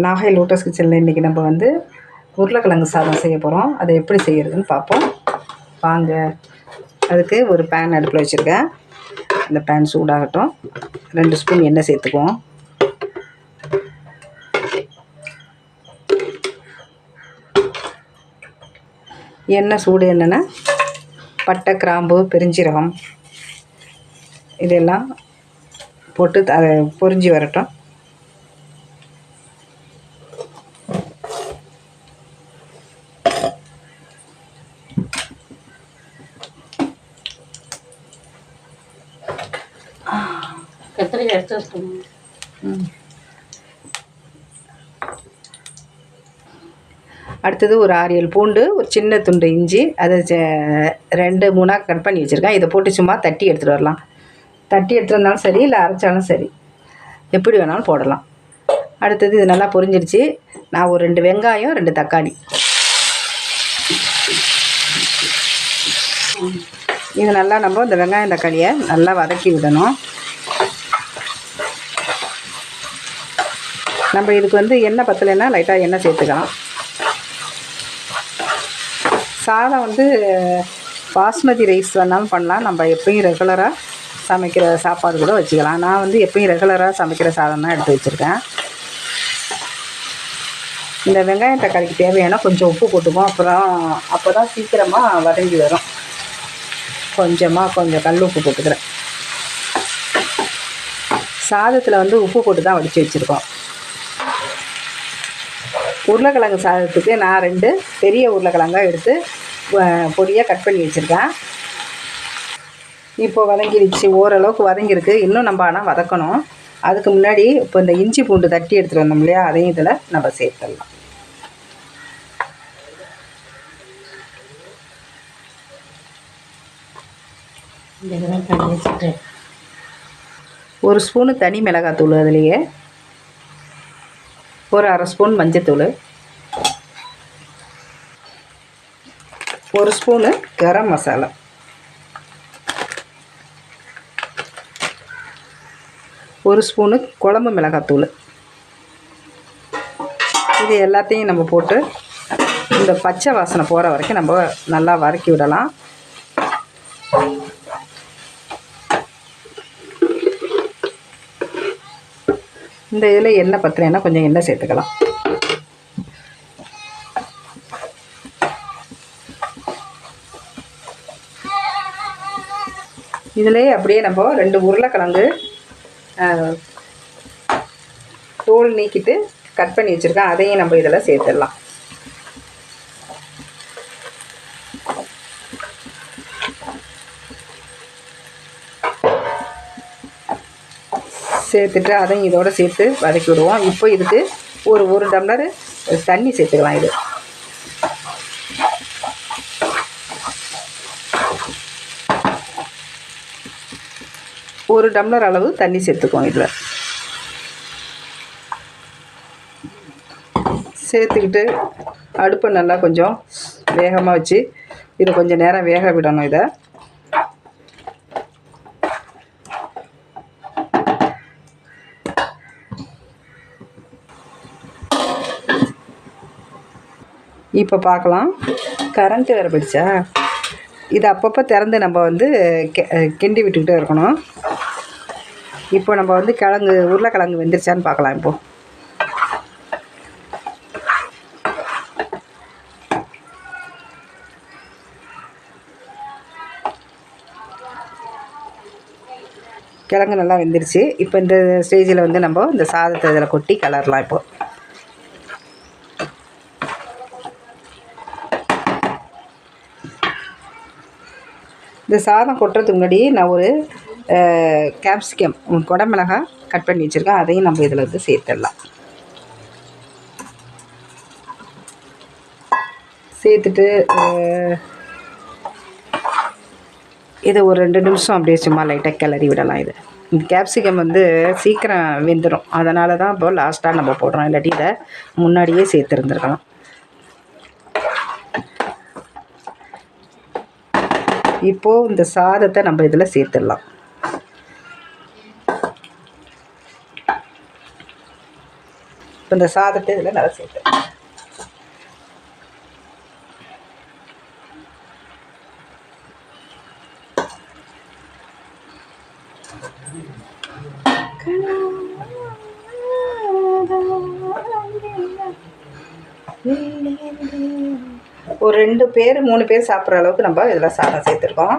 Nagai lotus கிச்சனில் இன்றைக்கி நம்ம வந்து உருளைக்கிழங்கு சாதம் செய்ய போகிறோம். அதை எப்படி செய்கிறதுன்னு பார்ப்போம் வாங்க. அதுக்கு ஒரு பேன் அடுப்பில் வச்சுருக்கேன். அந்த பேன் சூடாகட்டும். 2 ஸ்பூன் எண்ணெய் சேர்த்துக்குவோம். எண்ணெய் சூடு என்னென்னா பட்டை, கிராம்பு, பெருஞ்சீரகம் இதெல்லாம் போட்டு அதை பொரிஞ்சு வரட்டும். கத்திரிக்காய் எடுத்து வச்சுக்கணும். அடுத்தது ஒரு 6-7 பூண்டு, ஒரு சின்ன துண்டு இஞ்சி, அதை 2-3 கட் பண்ணி வச்சுருக்கேன். இதை போட்டு சும்மா தட்டி எடுத்துகிட்டு வரலாம். தட்டி எடுத்துகிட்டு வந்தாலும் சரி, இல்லை அரைச்சாலும் சரி, எப்படி வேணாலும் போடலாம். அடுத்தது இது நல்லா பொரிஞ்சிடுச்சு. நான் ஒரு 2 வெங்காயம், 2 தக்காளி, இது நல்லா நம்ம இந்த வெங்காயம் தக்காளியை நல்லா வதக்கி விடணும். நம்ம இதுக்கு வந்து எண்ணெய் பத்தலைன்னா லைட்டாக எண்ணெய் சேர்த்துக்கலாம். சாதம் வந்து பாஸ்மதி ரைஸ் வேணாலும் பண்ணலாம். நம்ம எப்பயும் ரெகுலராக சமைக்கிற சாப்பாடு கூட வச்சுக்கலாம். நான் வந்து எப்பயும் ரெகுலராக சமைக்கிற சாதம் தான் எடுத்து வச்சுருக்கேன். இந்த வெங்காயம் தக்காளிக்கு தேவையான கொஞ்சம் உப்பு போட்டுக்குவோம். அப்போ தான் சீக்கிரமாக வதங்கி வரும். கொஞ்சம் கல் உப்பு போட்டுக்கிறேன். சாதத்தில் வந்து உப்பு போட்டு தான் வடித்து வச்சுருக்கோம். உருளைக்கிழங்கு சாதத்துக்கு நான் 2 பெரிய உருளைக்கிழங்காக எடுத்து பொடியாக கட் பண்ணி வச்சுருக்கேன். இப்போ வதங்கிடுச்சு, ஓரளவுக்கு வதங்கியிருக்கு. இன்னும் நம்ம ஆனால் வதக்கணும். அதுக்கு முன்னாடி இப்போ இந்த இஞ்சி பூண்டு தட்டி எடுத்துகிட்டு வந்தோம் இல்லையா, அதையும் இதில் நம்ம சேர்த்துடலாம். ஒரு ஸ்பூனு தனி மிளகாத்தூள், அதுலேயே ஒரு 1/2 ஸ்பூன் மஞ்சத்தூள், 1 ஸ்பூனு கரம் மசாலா, 1 ஸ்பூனு குழம்பு மிளகாத்தூள். இது எல்லாத்தையும் நம்ம போட்டு இந்த பச்சை வாசனை போகிற வரைக்கும் நம்ம நல்லா வதக்கி விடலாம். இந்த இதில் எண்ணெய் பத்தலைன்னா கொஞ்சம் எண்ணெய் சேர்த்துக்கலாம். இதிலே அப்படியே நம்ம 2 உருளைக்கிழங்கு தோல் நீக்கிட்டு கட் பண்ணி வச்சுருக்கேன். அதையும் நம்ம இதில் சேர்த்துடலாம். சேர்த்துட்டு அதையும் இதோடு சேர்த்து வதக்கி விடுவோம். இப்போ இதுக்கு ஒரு டம்ளர் தண்ணி சேர்த்துக்கலாம். இது ஒரு டம்ளர் அளவு தண்ணி சேர்த்துக்குவோம். இதில் சேர்த்துக்கிட்டு அடுப்பை நல்லா கொஞ்சம் வேகமாக வச்சு இதை கொஞ்சம் நேரம் வேக விடணும். இதை இப்போ பார்க்கலாம். கரண்ட்டு வேறு போயிடுச்சா. இது அப்பப்போ திறந்து நம்ம வந்து கிண்டி விட்டுக்கிட்டே இருக்கணும். இப்போ நம்ம வந்து உருளைக்கிழங்கு வெந்துருச்சான்னு பார்க்கலாம். இப்போது கிழங்கு நல்லா வெந்துருச்சு. இப்போ இந்த ஸ்டேஜில் வந்து நம்ம இந்த சாதத்தை இதில் கொட்டி கிளறலாம். இப்போது இந்த சாதம் கொட்டுறதுக்கு முன்னாடி நான் ஒரு கேப்சிகம், குடமிளகாய் கட் பண்ணி வச்சுருக்கேன். அதையும் நம்ம இதில் வந்து சேர்த்துடலாம். சேர்த்துட்டு இதை ஒரு 2 நிமிஷம் அப்படியே சும்மா லைட்டாக கிளறி விடலாம். இந்த கேப்சிகம் வந்து சீக்கிரம் வெந்துடும். அதனால தான் இப்போ லாஸ்ட்டாக நம்ம போடுறோம். இல்லாட்டி இதை முன்னாடியே சேர்த்துருந்துருக்கலாம். இப்போது இந்த சாதத்தை நம்ம இதில் சேர்த்துடலாம். இப்போ இந்த சாதத்தை இதில் நல்லா சேர்த்து ஒரு 2 பேர் 3 பேர் சாப்பிட்ற அளவுக்கு நம்ம இதில் சாதம் சேர்த்துருக்கோம்.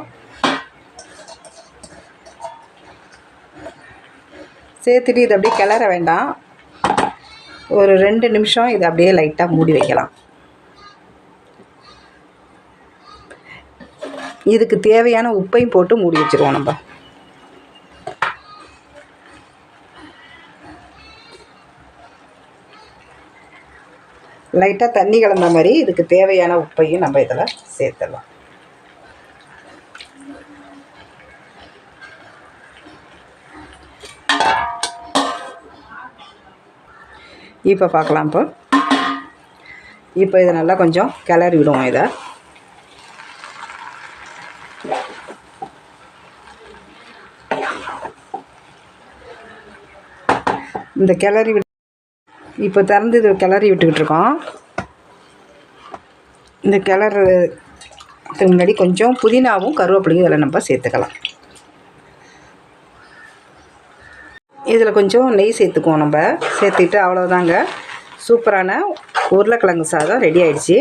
சேர்த்துட்டு இதை அப்படியே கிளற வேண்டாம். ஒரு 2 நிமிஷம் இதை அப்படியே லைட்டாக மூடி வைக்கலாம். இதுக்கு தேவையான உப்பையும் போட்டு மூடி வச்சுருவோம். நம்ம லைட்டாக தண்ணி கலந்த மாதிரி இதுக்கு தேவையான உப்பையும் நம்ம இதில் சேர்த்துடலாம். இப்போ பார்க்கலாம். இப்போ இதை நல்லா கொஞ்சம் கிளறி விடுவோம். இதை இந்த கிளறி இப்போ திறந்து இது கிளறி விட்டுக்கிட்டு இருக்கோம். இந்த கிளறதுக்கு முன்னாடி கொஞ்சம் புதினாவும் கருவேப்பிலையும் இதில் நம்ம சேர்த்துக்கலாம். இதில் கொஞ்சம் நெய் சேர்த்துக்குவோம். நம்ம சேர்த்துக்கிட்டு அவ்வளோதாங்க, சூப்பரான உருளைக்கிழங்கு சாதம் ரெடி ஆயிடுச்சு.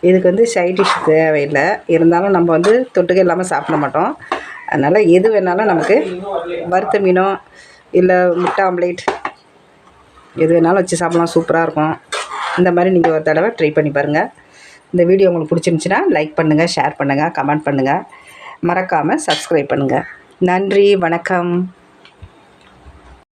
இதுக்கு வந்து சைட் டிஷ் தேவையில்லை, இருந்தாலும் நம்ம வந்து தொட்டுக்க இல்லாமல் சாப்பிட மாட்டோம். அதனால் எது வேணாலும் நமக்கு வறுத்த மீனோ இல்லை முட்டை ஆம்லேட் எது வேணாலும் வச்சு சாப்பிட்லாம், சூப்பராக இருக்கும். இந்த மாதிரி நீங்கள் ஒரு தடவை ட்ரை பண்ணி பாருங்கள். இந்த வீடியோ உங்களுக்கு பிடிச்சிருந்துச்சின்னா லைக் பண்ணுங்கள், ஷேர் பண்ணுங்கள், கமெண்ட் பண்ணுங்கள், மறக்காமல் சப்ஸ்கிரைப் பண்ணுங்கள். நன்றி, வணக்கம்.